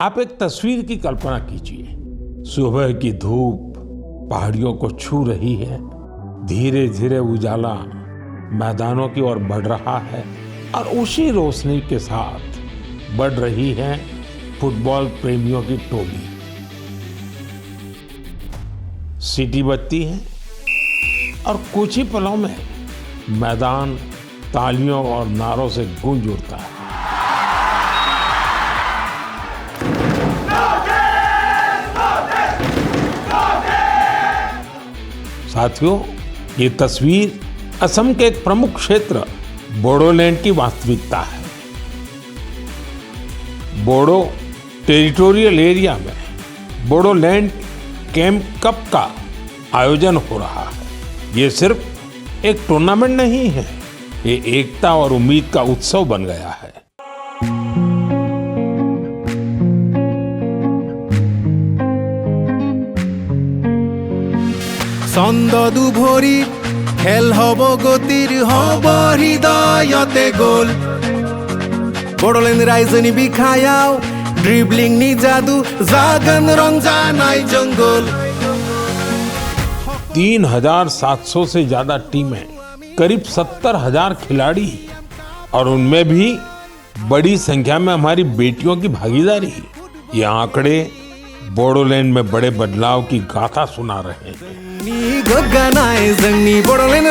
आप एक तस्वीर की कल्पना कीजिए। सुबह की धूप पहाड़ियों को छू रही है, धीरे धीरे उजाला मैदानों की ओर बढ़ रहा है और उसी रोशनी के साथ बढ़ रही है फुटबॉल प्रेमियों की टोली। सीटी बजती है और कुछ ही पलों में मैदान तालियों और नारों से गूंज उठता है। साथियों, ये तस्वीर असम के एक प्रमुख क्षेत्र बोडोलैंड की वास्तविकता है। बोडो टेरिटोरियल एरिया में बोडोलैंड कैंप कप का आयोजन हो रहा है। ये सिर्फ एक टूर्नामेंट नहीं है, ये एकता और उम्मीद का उत्सव बन गया है। ছন্দদু ভৰি খেল হব গতিৰ হব হৃদয়তে গোল বড়োলেণ্ড ৰাইজনী বিখায়াও ড্ৰিবলিং নি जादू जागन रंजानाय जंगल। 3,700 से ज्यादा टीमें, करीब 70,000 खिलाड़ी और उनमें भी बड़ी संख्या में हमारी बेटियों की भागीदारी। ये आंकड़े बोडोलैंड में बड़े बदलाव की गाथा सुना रहे हैं। गोग्गानाय जोंनि बड़ोलेण्ड